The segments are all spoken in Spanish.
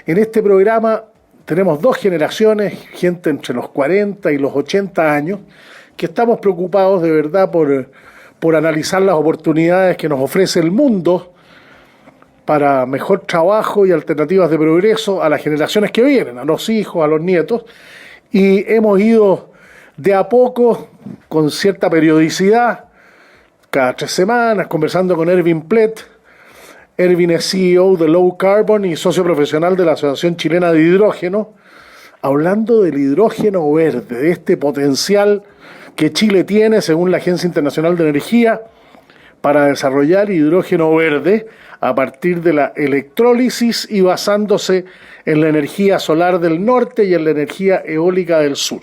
En este programa tenemos dos generaciones, gente entre los 40 y los 80 años, que estamos preocupados de verdad por analizar las oportunidades que nos ofrece el mundo para mejor trabajo y alternativas de progreso a las generaciones que vienen, a los hijos, a los nietos, y hemos ido de a poco, con cierta periodicidad, cada 3 semanas, conversando con Erwin Plett. Erwin es CEO de Low Carbon y socio profesional de la Asociación Chilena de Hidrógeno, hablando del hidrógeno verde, de este potencial que Chile tiene, según la Agencia Internacional de Energía, para desarrollar hidrógeno verde a partir de la electrólisis y basándose en la energía solar del norte y en la energía eólica del sur.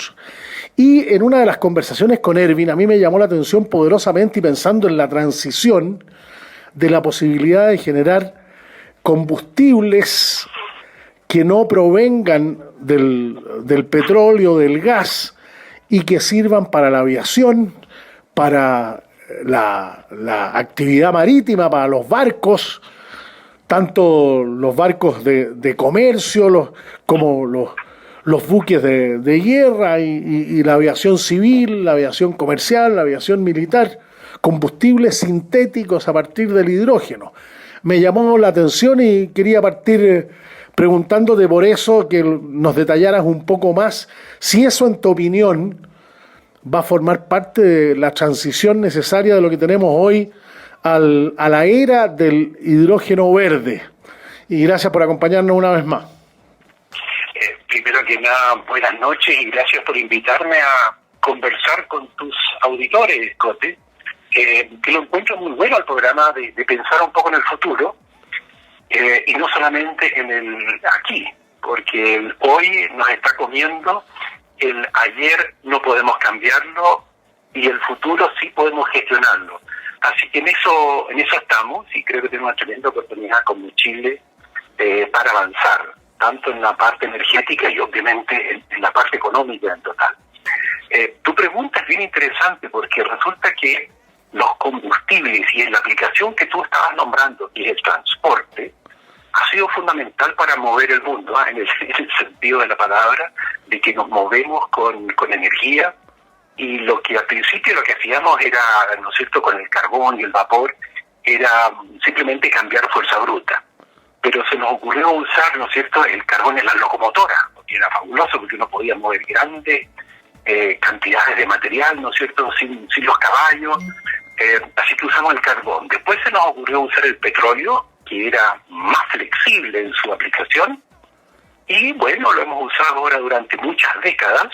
Y en una de las conversaciones con Erwin, a mí me llamó la atención poderosamente, y pensando en la transición, de la posibilidad de generar combustibles que no provengan del petróleo, del gas, y que sirvan para la aviación, para la actividad marítima, para los barcos, tanto los barcos de comercio como los buques de guerra y la aviación civil, la aviación comercial, la aviación militar, combustibles sintéticos a partir del hidrógeno. Me llamó la atención y quería partir preguntándote por eso, que nos detallaras un poco más si eso, en tu opinión, va a formar parte de la transición necesaria de lo que tenemos hoy a la era del hidrógeno verde. Y gracias por acompañarnos una vez más. Primero que nada, buenas noches y gracias por invitarme a conversar con tus auditores, Cote, que lo encuentro muy bueno el programa de pensar un poco en el futuro, y no solamente aquí, porque el hoy nos está comiendo, el ayer no podemos cambiarlo y el futuro sí podemos gestionarlo. Así que en eso estamos, y creo que tenemos una tremenda oportunidad como Chile para avanzar, tanto en la parte energética y obviamente en la parte económica en total. Tu pregunta es bien interesante porque resulta que los combustibles y en la aplicación que tú estabas nombrando, que es el transporte, ha sido fundamental para mover el mundo, en el sentido de la palabra, de que nos movemos con energía, y lo que al principio lo que hacíamos era, ¿no es cierto?, con el carbón y el vapor, era simplemente cambiar fuerza bruta. Pero se nos ocurrió usar, ¿no es cierto?, el carbón en las locomotoras, porque era fabuloso, porque uno podía mover grandes cantidades de material, ¿no es cierto?, sin los caballos, así que usamos el carbón. Después se nos ocurrió usar el petróleo, que era más flexible en su aplicación, y bueno, lo hemos usado ahora durante muchas décadas.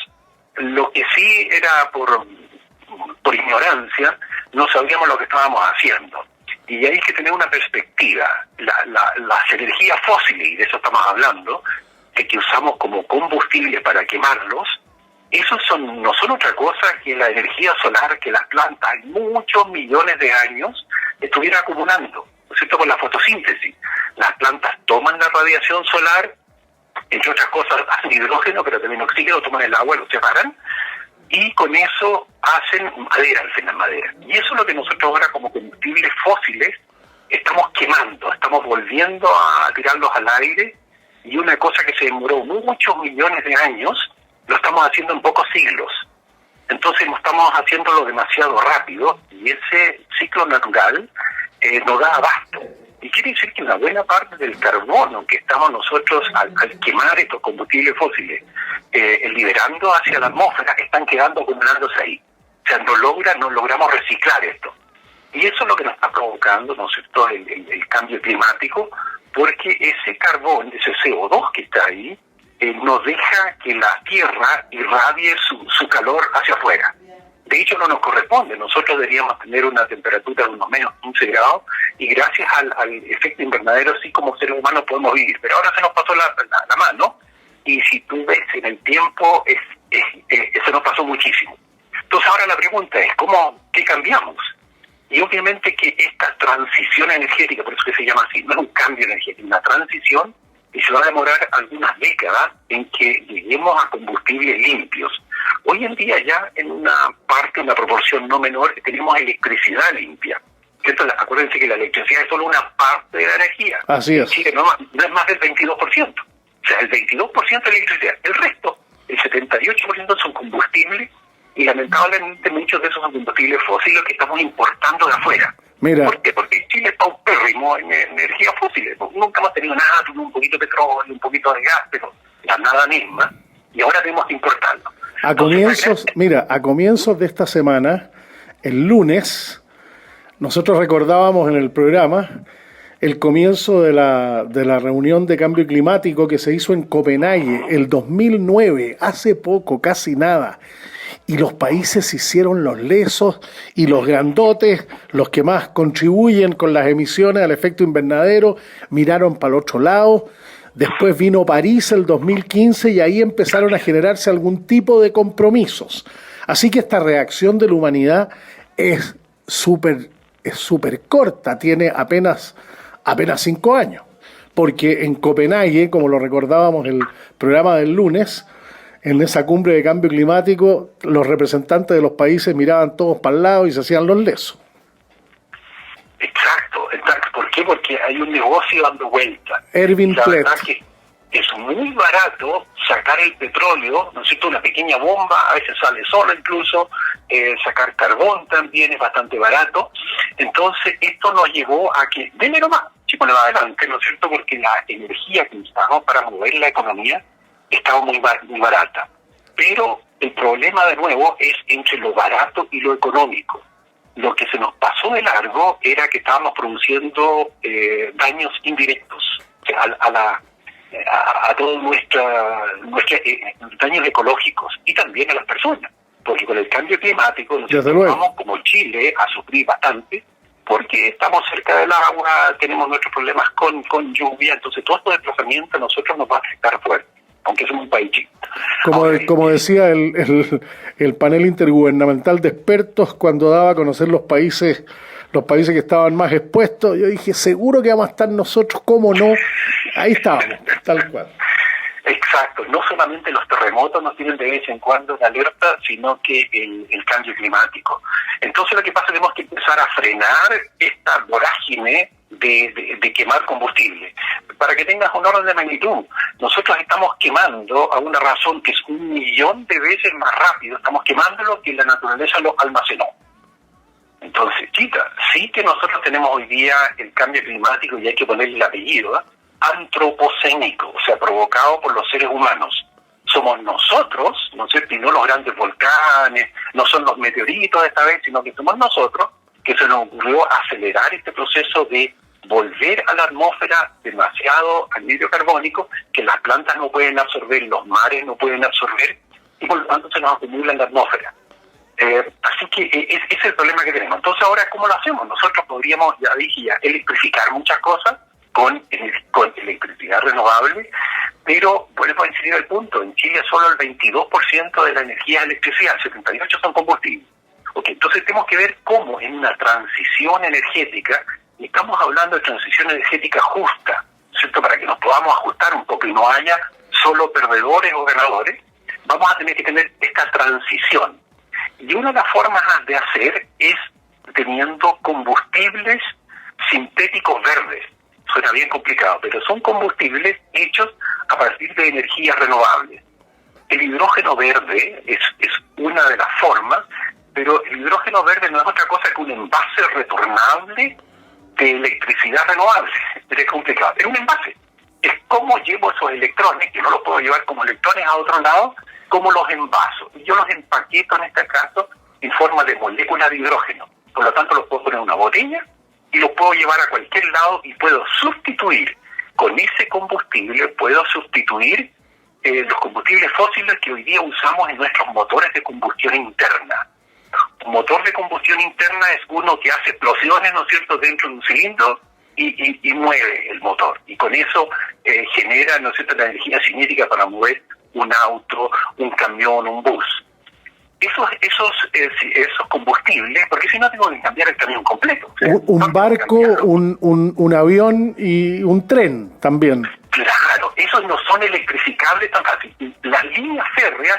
Lo que sí era por ignorancia, no sabíamos lo que estábamos haciendo. Y hay que tener una perspectiva. Las energías fósiles, y de eso estamos hablando, de que usamos como combustible para quemarlos, esos no son otra cosa que la energía solar que las plantas, muchos millones de años, estuvieran acumulando, ¿no es cierto?, con la fotosíntesis. Las plantas toman la radiación solar, entre otras cosas hacen hidrógeno, pero también oxígeno, toman el agua, lo separan, y con eso hacen madera, al final madera. Y eso es lo que nosotros ahora como combustibles fósiles estamos quemando, estamos volviendo a tirarlos al aire, y una cosa que se demoró muchos millones de años, lo estamos haciendo en pocos siglos. Entonces estamos haciéndolo demasiado rápido, y ese ciclo natural nos da abasto. Y quiere decir que una buena parte del carbono que estamos nosotros al quemar estos combustibles fósiles liberando hacia la atmósfera, están quedando acumulándose ahí. O sea, no logramos reciclar esto. Y eso es lo que nos está provocando, ¿no es cierto?, el cambio climático, porque ese carbón, ese CO2 que está ahí, nos deja que la Tierra irradie su calor hacia afuera. De hecho, no nos corresponde. Nosotros deberíamos tener una temperatura de unos menos 15 grados, y gracias al efecto invernadero sí, como seres humanos podemos vivir. Pero ahora se nos pasó la mano, y si tú ves en el tiempo, se nos pasó muchísimo. Entonces ahora la pregunta es, ¿qué cambiamos? Y obviamente que esta transición energética, por eso que se llama así, no es un cambio energético, una transición, y se va a demorar algunas décadas en que lleguemos a combustibles limpios. Hoy en día ya en una proporción no menor, tenemos electricidad limpia. ¿Cierto? Acuérdense que la electricidad es solo una parte de la energía. Así es. En Chile no es más del 22%. O el 22% de electricidad. El resto, el 78% son combustibles, y lamentablemente muchos de esos son combustibles fósiles que estamos importando de afuera. Mira, ¿Por qué? Porque Chile es paupérrimo en energías fósiles. Nunca hemos tenido nada, tuvimos un poquito de petróleo, un poquito de gas, pero la nada misma, y ahora tenemos que importarlo. a comienzos de esta semana, el lunes, nosotros recordábamos en el programa el comienzo de la reunión de cambio climático que se hizo en Copenhague el 2009, hace poco, casi nada. Y los países se hicieron los lesos y los grandotes, los que más contribuyen con las emisiones al efecto invernadero, miraron para el otro lado. Después vino París el 2015 y ahí empezaron a generarse algún tipo de compromisos. Así que esta reacción de la humanidad es súper corta, tiene apenas 5 años. Porque en Copenhague, como lo recordábamos en el programa del lunes, en esa cumbre de cambio climático, los representantes de los países miraban todos para el lado y se hacían los lesos. Exacto. ¿Por qué? Porque hay un negocio dando vuelta. Erwin La Plett. verdad que es muy barato sacar el petróleo, ¿no es cierto? Una pequeña bomba, a veces sale solo incluso, sacar carbón también es bastante barato. Entonces esto nos llevó a que, denle nomás, chicos, le va adelante, ¿no es cierto? Porque la energía que necesitamos para mover la economía estaba muy barata. Pero el problema de nuevo es entre lo barato y lo económico. Lo que se nos pasó de largo era que estábamos produciendo daños indirectos, o sea, a todos nuestros daños ecológicos y también a las personas, porque con el cambio climático nosotros vamos como Chile a sufrir bastante, porque estamos cerca del agua, tenemos nuestros problemas con lluvia, entonces todo este desplazamiento a nosotros nos va a afectar fuerte, aunque somos un país chico. Como decía el panel intergubernamental de expertos cuando daba a conocer los países que estaban más expuestos, yo dije, seguro que vamos a estar nosotros, ¿cómo no? Ahí estábamos, tal cual. Exacto, no solamente los terremotos nos tienen de vez en cuando en alerta, sino que el cambio climático. Entonces lo que pasa es que tenemos que empezar a frenar esta vorágine de quemar combustible. Para que tengas un orden de magnitud, nosotros estamos quemando a una razón que es 1.000.000 de veces más rápido, estamos quemando lo que la naturaleza lo almacenó. Entonces, chica, sí que nosotros tenemos hoy día el cambio climático y hay que ponerle el apellido, antropocénico, o sea, provocado por los seres humanos. Somos nosotros, ¿no es cierto? Y no los grandes volcanes, no son los meteoritos esta vez, sino que somos nosotros que se nos ocurrió acelerar este proceso de volver a la atmósfera demasiado anhídrido carbónico que las plantas no pueden absorber, los mares no pueden absorber y por lo tanto se nos acumula en la atmósfera. Así que ese es el problema que tenemos. Entonces ahora, ¿cómo lo hacemos? Nosotros podríamos, ya dije, electrificar muchas cosas con electricidad renovable, pero vuelvo a incidir al punto, en Chile solo el 22% de la energía es electricidad, el 78% son combustibles. Okay, entonces tenemos que ver cómo en una transición energética, y estamos hablando de transición energética justa, ¿cierto? Para que nos podamos ajustar un poco y no haya solo perdedores o ganadores, vamos a tener que tener esta transición. Y una de las formas de hacer es teniendo combustibles sintéticos verdes. Suena bien complicado, pero son combustibles hechos a partir de energías renovables. El hidrógeno verde es una de las formas, pero el hidrógeno verde no es otra cosa que un envase retornable de electricidad renovable. Es complicado. Es un envase. Es cómo llevo esos electrones, que no los puedo llevar como electrones a otro lado, cómo los envaso. Y yo los empaqueto en este caso en forma de moléculas de hidrógeno. Por lo tanto, los puedo poner en una botella y los puedo llevar a cualquier lado y puedo sustituir con ese combustible, puedo sustituir los combustibles fósiles que hoy día usamos en nuestros motores de combustión interna. Un motor de combustión interna es uno que hace explosiones, ¿no es cierto?, dentro de un cilindro y mueve el motor. Y con eso genera, ¿no es cierto?, la energía cinética para mover un auto, un camión, un bus. Esos combustibles, porque si no tengo que cambiar el camión completo. O sea, un barco, un avión y un tren también. Claro, esos no son electrificables tan fácil. Las líneas férreas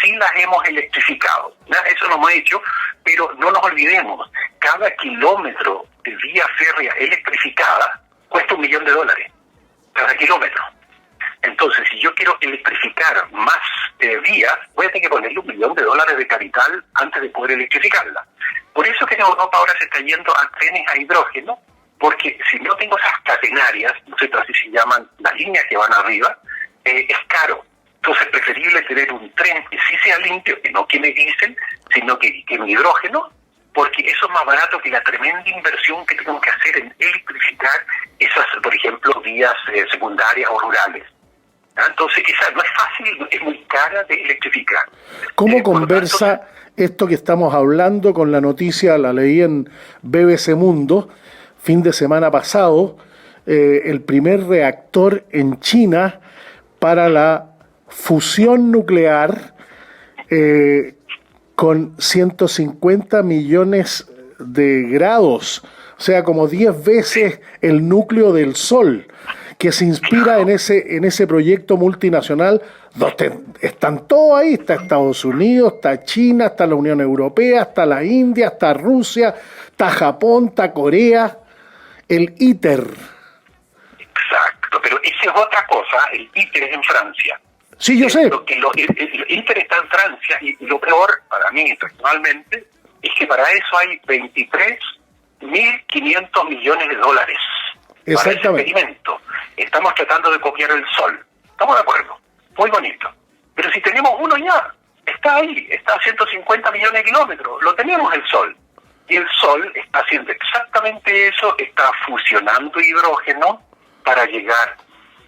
sí las hemos electrificado, ¿no? Eso lo hemos hecho, pero no nos olvidemos, cada kilómetro de vía férrea electrificada cuesta $1.000.000, cada kilómetro. Entonces, si yo quiero electrificar más vías, voy a tener que ponerle $1 millón de capital antes de poder electrificarla. Por eso que en Europa ahora se está yendo a trenes a hidrógeno, porque si no tengo esas catenarias, no sé, así se llaman las líneas que van arriba, es caro. Entonces es preferible tener un tren que sí sea limpio, que no queme diésel, sino que queme hidrógeno, porque eso es más barato que la tremenda inversión que tengo que hacer en electrificar esas, por ejemplo, vías secundarias o rurales. Entonces, esa no es fácil, es muy cara de electrificar. ¿Cómo conversa esto que estamos hablando con la noticia, la leí en BBC Mundo, fin de semana pasado, el primer reactor en China para la fusión nuclear con 150 millones de grados, o sea, como 10 veces el núcleo del Sol, que se inspira en ese proyecto multinacional donde están todos ahí, está Estados Unidos, está China, está la Unión Europea, está la India, está Rusia, está Japón, está Corea, el ITER. Exacto, pero esa es otra cosa, el ITER es en Francia. Sí, yo sé. El ITER está en Francia y lo peor, para mí personalmente, es que para eso hay 23.500 millones de dólares. Para ese experimento. Estamos tratando de copiar el Sol. ¿Estamos de acuerdo? Muy bonito. Pero si tenemos uno ya, está ahí, está a 150 millones de kilómetros, lo tenemos el Sol. Y el Sol está haciendo exactamente eso, está fusionando hidrógeno para llegar,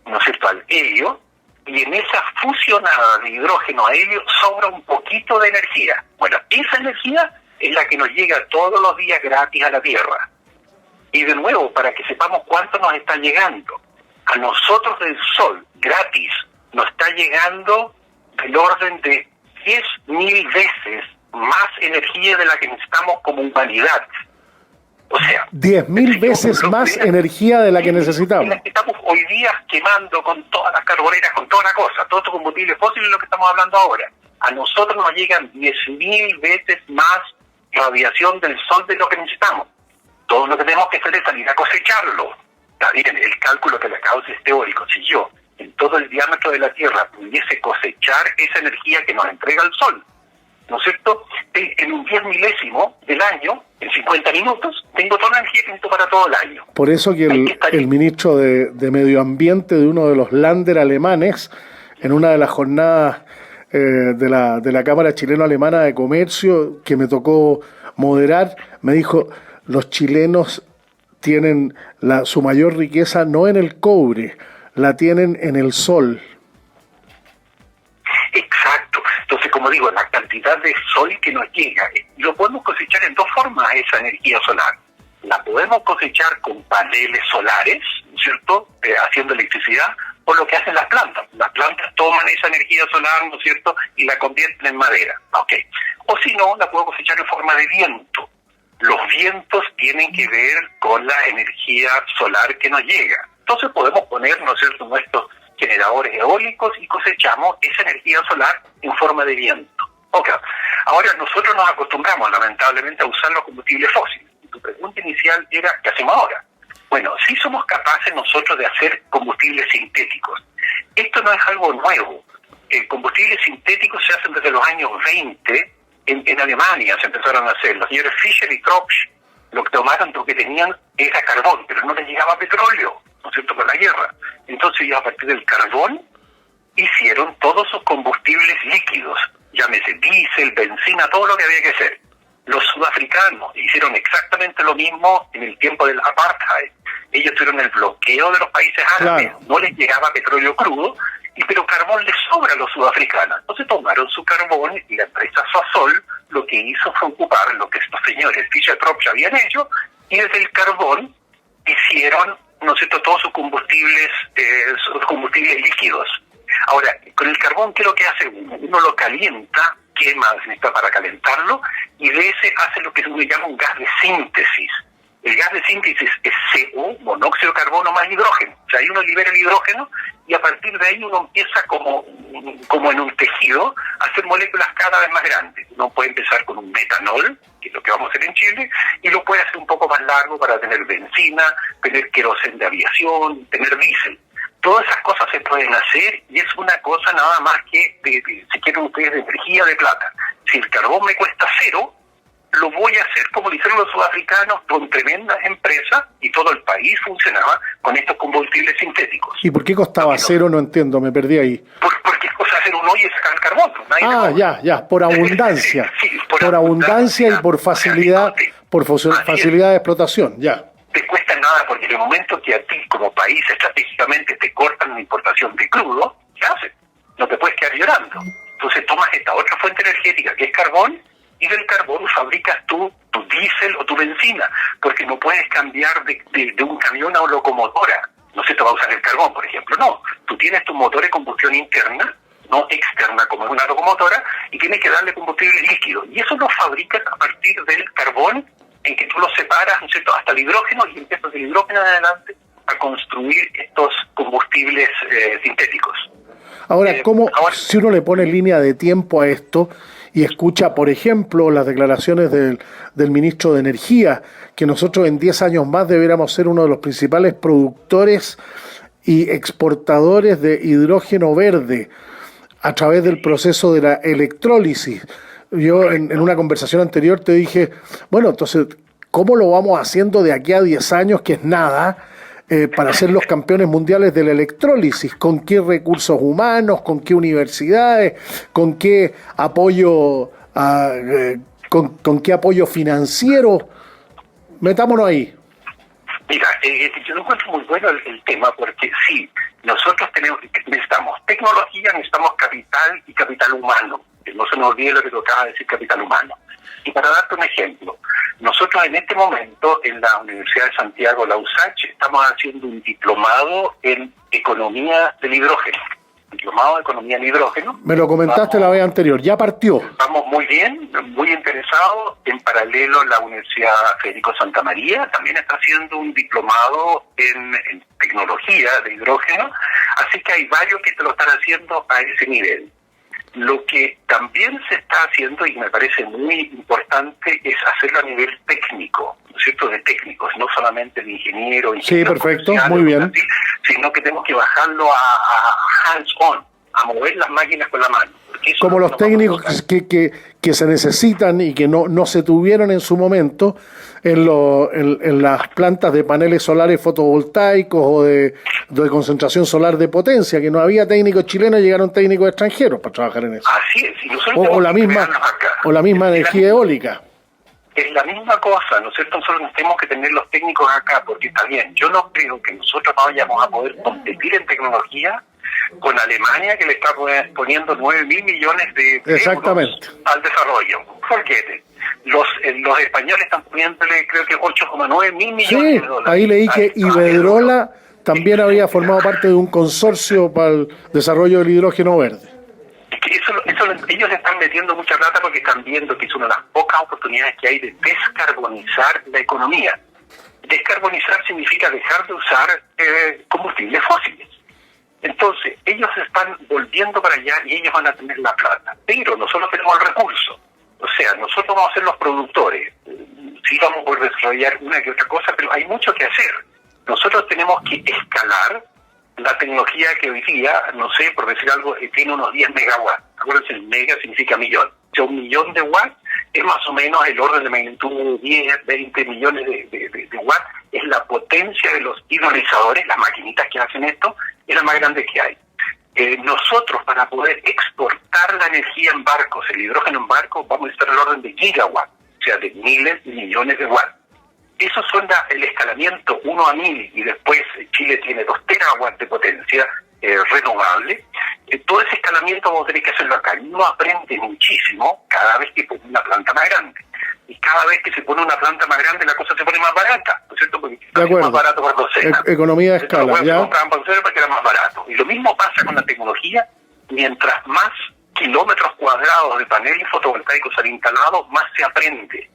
¿no es cierto?, al helio, y en esa fusionada de hidrógeno a helio sobra un poquito de energía. Bueno, esa energía es la que nos llega todos los días gratis a la Tierra. Y de nuevo, para que sepamos cuánto nos está llegando, a nosotros del Sol, gratis, nos está llegando del orden de 10.000 veces más energía de la que necesitamos como humanidad. O sea, 10.000 veces más energía de la que necesitamos. La que estamos hoy día quemando con todas las carboneras, con toda la cosa, todos estos combustibles fósiles, es lo que estamos hablando ahora. A nosotros nos llegan 10.000 veces más radiación del Sol de lo que necesitamos. Todo lo que tenemos que hacer es salir a cosecharlo. Está bien, el cálculo que le acabo es teórico. Si yo, en todo el diámetro de la Tierra, pudiese cosechar esa energía que nos entrega el Sol, ¿no es cierto?, en un 10 milésimo del año, en 50 minutos, tengo toda la energía que necesito para todo el año. Por eso que el ministro de Medio Ambiente de uno de los Länder alemanes, en una de las jornadas de la Cámara Chileno-Alemana de Comercio, que me tocó moderar, me dijo: los chilenos tienen su mayor riqueza no en el cobre, la tienen en el sol. Exacto. Entonces, como digo, la cantidad de sol que nos llega, lo podemos cosechar en dos formas, esa energía solar. La podemos cosechar con paneles solares, ¿cierto?, haciendo electricidad, o lo que hacen las plantas. Las plantas toman esa energía solar, ¿no es cierto?, y la convierten en madera. Okay. O si no, la puedo cosechar en forma de viento. Los vientos tienen que ver con la energía solar que nos llega. Entonces podemos poner, ¿no es cierto?, nuestros generadores eólicos y cosechamos esa energía solar en forma de viento. Okay. Ahora nosotros nos acostumbramos lamentablemente a usar los combustibles fósiles. Y tu pregunta inicial era, ¿qué hacemos ahora? Bueno, sí somos capaces nosotros de hacer combustibles sintéticos. Esto no es algo nuevo. Combustibles sintéticos se hacen desde los años 20. En Alemania se empezaron a hacer. Los señores Fischer y Tropsch lo que tomaron, lo que tenían era carbón, pero no les llegaba petróleo, ¿no es cierto?, por la guerra. Entonces, a partir del carbón, hicieron todos sus combustibles líquidos, llámese diésel, benzina, todo lo que había que hacer. Los sudafricanos hicieron exactamente lo mismo en el tiempo del apartheid. Ellos tuvieron el bloqueo de los países árabes, claro. No les llegaba petróleo crudo, pero carbón les sobra a los sudafricanos. Entonces tomaron su carbón y la empresa Sasol lo que hizo fue ocupar lo que estos señores Fischer-Tropsch habían hecho, y desde el carbón hicieron, ¿no es cierto?, todos sus combustibles líquidos. Ahora, con el carbón, ¿qué es lo que hace uno? Uno lo calienta, quema, necesita para calentarlo, y de ese hace lo que se llama un gas de síntesis. El gas de síntesis es CO, monóxido de carbono más hidrógeno. O sea, ahí uno libera el hidrógeno y a partir de ahí uno empieza como en un tejido a hacer moléculas cada vez más grandes. Uno puede empezar con un metanol, que es lo que vamos a hacer en Chile, y lo puede hacer un poco más largo para tener benzina, tener queroseno de aviación, tener diésel. Todas esas cosas se pueden hacer y es una cosa nada más que, si quieren ustedes, de energía, de plata. Si el carbón me cuesta cero, lo voy a hacer como lo hicieron los sudafricanos con tremendas empresas y todo el país funcionaba con estos combustibles sintéticos. ¿Y por qué costaba cero? No entiendo, me perdí ahí. Porque es cosa de hacer un hoyo y sacar el carbón. Ya, por abundancia. Sí, por abundancia y por facilidad, facilidad de explotación, ya. Te cuesta nada porque en el momento que a ti como país estratégicamente te cortan la importación de crudo, ¿qué haces? No te puedes quedar llorando. Entonces tomas esta otra fuente energética que es carbón y del carbón fabricas tu diésel o tu benzina, porque no puedes cambiar de un camión a una locomotora. No se te va a usar el carbón, por ejemplo. No, tú tienes tu motor de combustión interna, no externa como es una locomotora, y tienes que darle combustible líquido. Y eso lo fabricas a partir del carbón, en que tú lo separas, ¿no es cierto?, hasta el hidrógeno, y empiezas del hidrógeno en adelante a construir estos combustibles sintéticos. Ahora, si uno le pone línea de tiempo a esto y escucha, por ejemplo, las declaraciones del ministro de Energía, que nosotros en 10 años más deberíamos ser uno de los principales productores y exportadores de hidrógeno verde a través del proceso de la electrólisis. Yo en una conversación anterior te dije, bueno, entonces, ¿cómo lo vamos haciendo de aquí a 10 años, que es nada, para ser los campeones mundiales de la electrólisis? ¿Con qué recursos humanos? ¿Con qué universidades? ¿Con qué apoyo con qué apoyo financiero? Metámonos ahí. Mira, yo lo encuentro muy bueno el tema, porque sí, nosotros necesitamos tecnología, necesitamos capital y capital humano. No se nos olvide lo que tocaba decir, capital humano. Y para darte un ejemplo, nosotros en este momento en la Universidad de Santiago, la USACH, estamos haciendo un diplomado en economía del hidrógeno. Diplomado de economía del hidrógeno. Me lo comentaste la vez anterior, ya partió. Vamos muy bien, muy interesados. En paralelo, la Universidad Federico Santa María también está haciendo un diplomado en tecnología de hidrógeno. Así que hay varios que te lo están haciendo a ese nivel. Lo que también se está haciendo, y me parece muy importante, es hacerlo a nivel técnico, ¿no es cierto?, de técnicos, no solamente de ingeniero. Sí, perfecto, muy bien. Así, sino que tenemos que bajarlo a hands-on, a mover las máquinas con la mano. Como los técnicos que se necesitan y que no se tuvieron en su momento en las plantas de paneles solares fotovoltaicos o de concentración solar de potencia, que no había técnicos chilenos, llegaron técnicos extranjeros para trabajar en eso. Así es. Y o la misma energía eólica. Es la misma cosa, ¿no es cierto? Nosotros tenemos que tener los técnicos acá, porque está bien, yo no creo que nosotros vayamos a poder competir en tecnología con Alemania, que le está poniendo 9.000 millones de euros al desarrollo. Forget it. Los españoles están poniéndole, creo que 8,9 mil millones de dólares. Ahí leí que Iberdrola también había formado parte de un consorcio para el desarrollo del hidrógeno verde. Ellos están metiendo mucha plata porque están viendo que es una de las pocas oportunidades que hay de descarbonizar la economía. Descarbonizar significa dejar de usar combustibles fósiles. Entonces, ellos están volviendo para allá y ellos van a tener la plata. Pero nosotros tenemos el recurso. O sea, nosotros vamos a ser los productores. Sí vamos a poder desarrollar una que otra cosa, pero hay mucho que hacer. Nosotros tenemos que escalar la tecnología que hoy día, no sé, por decir algo, tiene unos 10 megawatts. Acuérdense, el mega significa millón. O sea, 1 millón de watts es más o menos el orden de magnitud de 10, 20 millones de watts. Es la potencia de los hidrolizadores, las maquinitas que hacen esto, es la más grande que hay. Nosotros, para poder exportar la energía en barcos, el hidrógeno en barcos, vamos a estar el orden de gigawatts, o sea, de miles y millones de watts. Esos son el escalamiento 1 a 1000, y después Chile tiene 2 terawatts de potencia renovable. Todo ese escalamiento vamos a tener que hacerlo acá. Y uno aprende muchísimo cada vez que pone una planta más grande. Y cada vez que se pone una planta más grande, la cosa se pone más barata, ¿no es cierto? Porque es más barato por docena. Economía de escala, ¿ya? Compraban para ustedes porque era más barato. Y lo mismo pasa con la tecnología. Mientras más kilómetros cuadrados de paneles fotovoltaicos han instalado, más se aprende.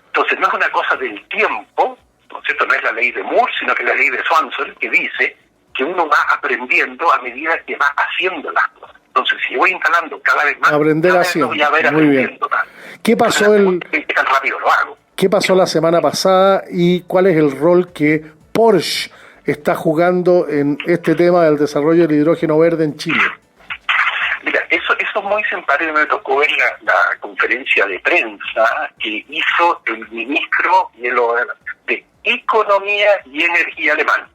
Entonces, no es una cosa del tiempo, ¿no es cierto? No es la ley de Moore, sino que es la ley de Swanson, que dice que uno va aprendiendo a medida que va haciendo las cosas. Entonces, si voy instalando cada vez más, aprender haciendo. Voy a ver muy bien. Más. ¿Qué pasó tan rápido lo hago? ¿Qué pasó la semana pasada y cuál es el rol que Porsche está jugando en este tema del desarrollo del hidrógeno verde en Chile? Mira, eso es muy simpático. Me tocó ver la conferencia de prensa que hizo el ministro de Economía y Energía alemán.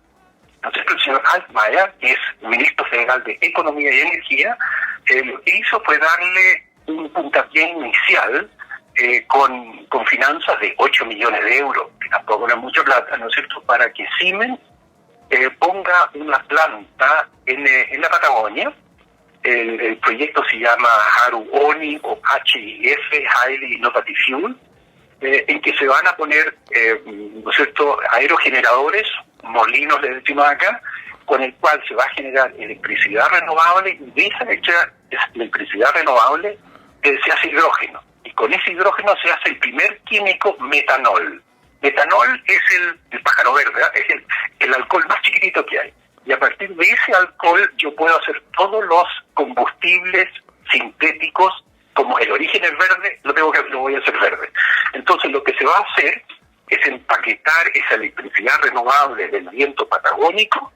Entonces, el señor Altmaier, que es ministro federal de Economía y Energía, lo que hizo fue darle un puntapié inicial con finanzas de 8 millones de euros, que tampoco era mucha plata, ¿no es cierto?, para que Siemens ponga una planta en la Patagonia. El proyecto se llama Haru-Oni o HIF, Highly Innovative Fuel, en que se van a poner, ¿no es cierto?, aerogeneradores, molinos le decimos acá, con el cual se va a generar electricidad renovable, y de esa electricidad renovable se hace hidrógeno. Y con ese hidrógeno se hace el primer químico metanol. Metanol es el pájaro verde, ¿verdad? Es el alcohol más chiquitito que hay. Y a partir de ese alcohol yo puedo hacer todos los combustibles sintéticos, como el origen es verde, lo voy a hacer verde. Entonces lo que se va a hacer es empaquetar esa electricidad renovable del viento patagónico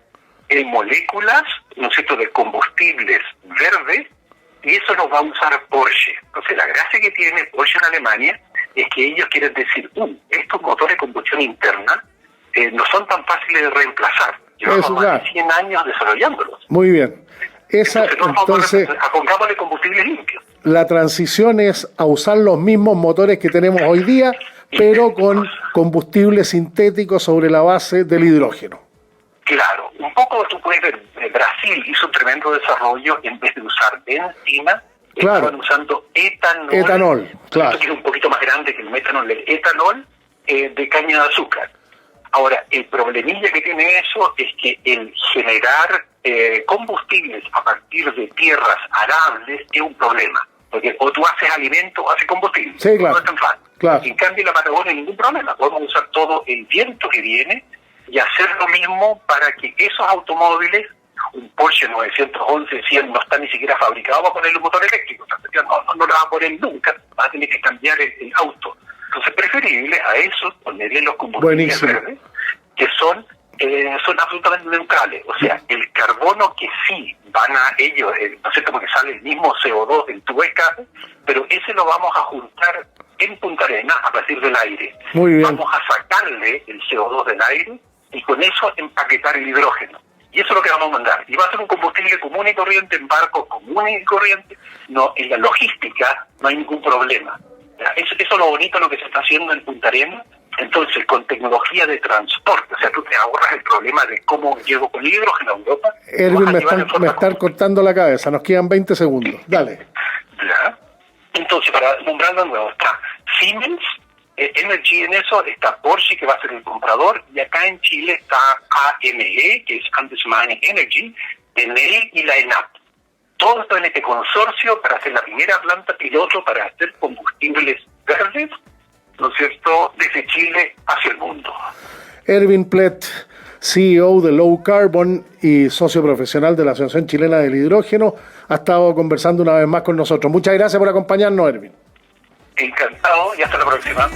en moléculas, ¿no es cierto?, de combustibles verdes, y eso lo va a usar Porsche. Entonces la gracia que tiene Porsche en Alemania es que ellos quieren decir, estos motores de combustión interna no son tan fáciles de reemplazar. Llevamos más de 100 años desarrollándolos. Muy bien. Entonces, pongámosle combustibles limpios. La transición es a usar los mismos motores que tenemos hoy día, pero con combustibles sintéticos sobre la base del hidrógeno. Claro, un poco tú puedes ver, Brasil hizo un tremendo desarrollo. En vez de usar benzina, estaban usando etanol, claro, que es un poquito más grande que el metanol, el etanol de caña de azúcar. Ahora, el problemilla que tiene eso es que el generar combustibles a partir de tierras arables es un problema, porque o tú haces alimento o haces combustible. Sí, claro. No es tan fácil. Claro. En cambio, en la Patagonia ningún problema. Podemos usar todo el viento que viene y hacer lo mismo para que esos automóviles, un Porsche 911, 100, no está ni siquiera fabricado para ponerle un motor eléctrico. No lo va a poner nunca. Va a tener que cambiar el auto. Entonces, preferible a eso ponerle los combustibles verdes, que son absolutamente neutrales. O sea, el carbono que sí van a ellos, ¿no es cierto?, porque sale el mismo CO2 del tubo de escape, pero ese lo vamos a juntar en Punta Arenas a partir del aire. Muy bien. Vamos a sacarle el CO2 del aire y con eso empaquetar el hidrógeno. Y eso es lo que vamos a mandar. Y va a ser un combustible común y corriente, en barcos comunes y corrientes. No, en la logística no hay ningún problema. Eso es lo bonito lo que se está haciendo en Punta Arenas. Entonces, con tecnología de transporte, o sea, tú te ahorras el problema de cómo llego con hidrógeno a Europa. Erwin, me están cortando la cabeza, nos quedan 20 segundos. Dale. ¿Ya? Entonces, para nombrar de nuevo, está Siemens Energy en eso, está Porsche, que va a ser el comprador, y acá en Chile está AME, que es Andes Mining Energy, ENEL y la ENAP. Todo esto en este consorcio para hacer la primera planta piloto para hacer combustibles verdes, ¿no es cierto?, desde Chile hacia el mundo. Erwin Plett, CEO de Low Carbon y socio profesional de la Asociación Chilena del Hidrógeno, ha estado conversando una vez más con nosotros. Muchas gracias por acompañarnos, Erwin. Encantado y hasta la próxima.